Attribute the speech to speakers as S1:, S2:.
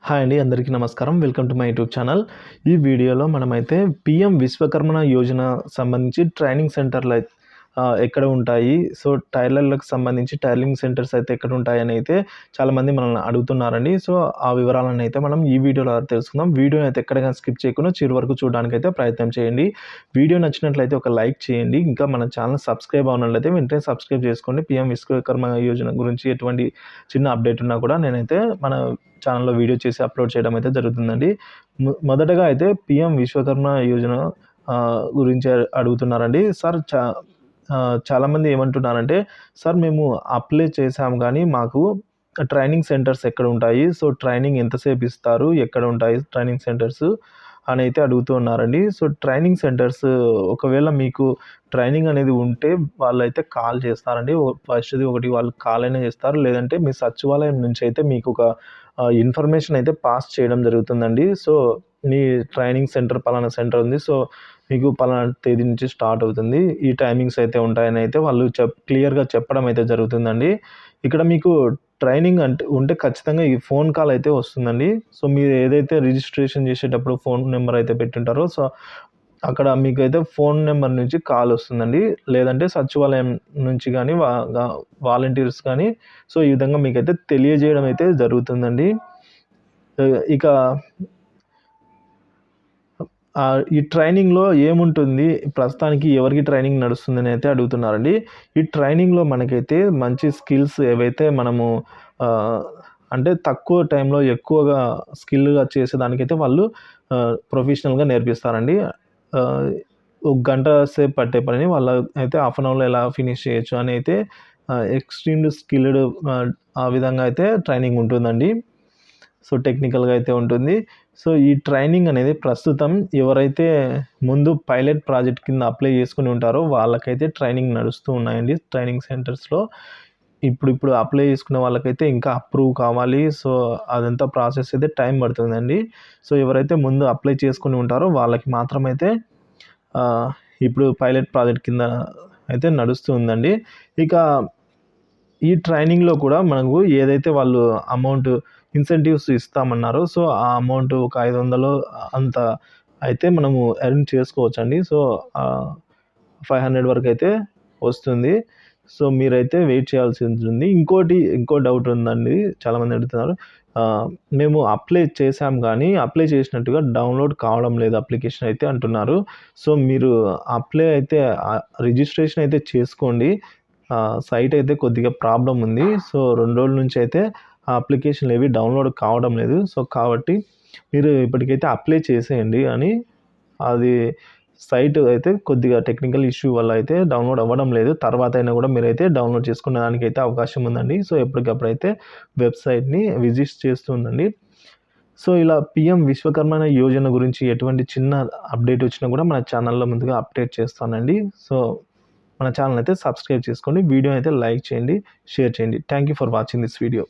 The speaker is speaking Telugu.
S1: హాయ్ అండి, అందరికీ నమస్కారం. Welcome to my YouTube channel. ఈ వీడియోలో మనమైతే పీఎం విశ్వకర్మ యోజన సంబంధించి ట్రైనింగ్ సెంటర్లు ఎక్కడ ఉంటాయి, సో టైలర్లకు సంబంధించి టైలరింగ్ సెంటర్స్ అయితే ఎక్కడ ఉంటాయని అయితే చాలామంది మనల్ని అడుగుతున్నారండి. సో ఆ వివరాలను అయితే మనం ఈ వీడియోలో తెలుసుకుందాం. వీడియోని అయితే ఎక్కడైనా స్కిప్ చేయకుండా చివరి వరకు చూడడానికి అయితే ప్రయత్నం చేయండి. వీడియో నచ్చినట్లయితే ఒక లైక్ చేయండి. ఇంకా మన ఛానల్ సబ్స్క్రైబ్ అవ్వనట్లయితే వెంటనే సబ్స్క్రైబ్ చేసుకోండి. పీఎం విశ్వకర్మ యోజన గురించి ఎటువంటి చిన్న అప్డేట్ ఉన్నా కూడా నేనైతే మన ఛానల్లో వీడియో చేసి అప్లోడ్ చేయడం అయితే జరుగుతుందండి. మొదటగా అయితే పీఎం విశ్వకర్మ యోజన గురించి అడుగుతున్నారండి. సార్ చాలామంది ఏమంటున్నారంటే, సార్ మేము అప్లై చేసాం కానీ మాకు ట్రైనింగ్ సెంటర్స్ ఎక్కడ ఉంటాయి, సో ట్రైనింగ్ ఎంతసేపు ఇస్తారు, ఎక్కడ ఉంటాయి ట్రైనింగ్ సెంటర్స్ అని అయితే అడుగుతూ ఉన్నారండి. సో ట్రైనింగ్ సెంటర్స్ ఒకవేళ మీకు ట్రైనింగ్ అనేది ఉంటే వాళ్ళైతే కాల్ చేస్తారండి. ఫస్ట్‌ది ఒకటి వాళ్ళు కాల్ అయినా చేస్తారు, లేదంటే మీ సచివాలయం నుంచి అయితే మీకు ఒక ఇన్ఫర్మేషన్ అయితే పాస్ చేయడం జరుగుతుందండి. సో మీ ట్రైనింగ్ సెంటర్ పలానా సెంటర్ ఉంది, సో మీకు పలానా తేదీ నుంచి స్టార్ట్ అవుతుంది, ఈ టైమింగ్స్ అయితే ఉంటాయని అయితే వాళ్ళు క్లియర్గా చెప్పడం అయితే జరుగుతుందండి. ఇక్కడ మీకు ట్రైనింగ్ అంటే ఉంటే ఖచ్చితంగా ఈ ఫోన్ కాల్ అయితే వస్తుందండి. సో మీరు ఏదైతే రిజిస్ట్రేషన్ చేసేటప్పుడు ఫోన్ నెంబర్ అయితే పెట్టుంటారో, సో అక్కడ మీకైతే ఫోన్ నెంబర్ నుంచి కాల్ వస్తుందండి. లేదంటే సచివాలయం నుంచి కానీ వాలంటీర్స్ కానీ, సో ఈ విధంగా మీకైతే తెలియజేయడం అయితే జరుగుతుందండి. ఇక ఈ ట్రైనింగ్‌లో ఏముంటుంది, ప్రస్తుతానికి ఎవరికి ట్రైనింగ్ నడుస్తుందని అయితే అడుగుతున్నారండి. ఈ ట్రైనింగ్‌లో మనకైతే మంచి స్కిల్స్ ఏవైతే మనము అంటే తక్కువ టైంలో ఎక్కువగా స్కిల్‌గా చేసేదానికైతే వాళ్ళు ప్రొఫెషనల్‌గా నేర్పిస్తారండి. ఒక గంట సేపు పట్టే పనిని వాళ్ళు అయితే హాఫ్ అన్ అవర్‌లో ఎలా ఫినిష్ చేయొచ్చు అని అయితే ఎక్స్‌ట్రీమ్‌లీ స్కిల్డ్ ఆ విధంగా అయితే ట్రైనింగ్ ఉంటుందండి. సో టెక్నికల్‌గా అయితే ఉంటుంది. సో ఈ ట్రైనింగ్ అనేది ప్రస్తుతం ఎవరైతే ముందు పైలట్ ప్రాజెక్ట్ కింద అప్లై చేసుకొని ఉంటారో వాళ్ళకైతే ట్రైనింగ్ నడుస్తూ ఉన్నాయండి ట్రైనింగ్ సెంటర్స్‌లో. ఇప్పుడు అప్లై చేసుకున్న వాళ్ళకైతే ఇంకా అప్రూవ్ కావాలి. సో అదంతా ప్రాసెస్ అయితే టైం పడుతుందండి. సో ఎవరైతే ముందు అప్లై చేసుకొని ఉంటారో వాళ్ళకి మాత్రమైతే ఇప్పుడు పైలట్ ప్రాజెక్ట్ కింద అయితే నడుస్తూ ఉందండి. ఇక ఈ ట్రైనింగ్‌లో కూడా మనకు ఏదైతే వాళ్ళు అమౌంట్ ఇన్సెంటివ్స్ ఇస్తామన్నారో, సో ఆ అమౌంట్ ఒక 500 అంత అయితే మనము ఎర్న్ చేసుకోవచ్చండి. సో 500 వరకైతే వస్తుంది. సో మీరైతే వెయిట్ చేయాల్సి ఉంటుంది. ఇంకో డౌట్ ఉందండి, చాలామంది అడుగుతున్నారు. మేము అప్లై చేసాం కానీ అప్లై చేసినట్టుగా డౌన్లోడ్ కావడం లేదు అప్లికేషన్ అయితే అంటున్నారు. సో మీరు అప్లై అయితే రిజిస్ట్రేషన్ అయితే చేసుకోండి. సైట్ అయితే కొద్దిగా ప్రాబ్లమ్ ఉంది. సో 2 రోజుల నుంచి అయితే ఆ అప్లికేషన్లు ఏవి డౌన్లోడ్ కావడం లేదు. సో కాబట్టి మీరు ఇప్పటికైతే అప్లై చేసేయండి అని. అది సైట్ అయితే కొద్దిగా టెక్నికల్ ఇష్యూ వల్ల అయితే డౌన్లోడ్ అవ్వడం లేదు. తర్వాత అయినా కూడా మీరైతే డౌన్లోడ్ చేసుకునే దానికైతే అవకాశం ఉందండి. సో ఎప్పటికప్పుడైతే వెబ్సైట్‌ని విజిట్ చేస్తూ ఉండండి. సో ఇలా పీఎం విశ్వకర్మ యోజన గురించి ఎటువంటి చిన్న అప్డేట్ వచ్చినా కూడా మన ఛానల్‌లో ముందుగా అప్డేట్ చేస్తానండి. సో మన ఛానల్ అయితే సబ్స్క్రైబ్ చేసుకోండి. వీడియోని అయితే లైక్ చేయండి, షేర్ చేయండి. Thank you for watching this video.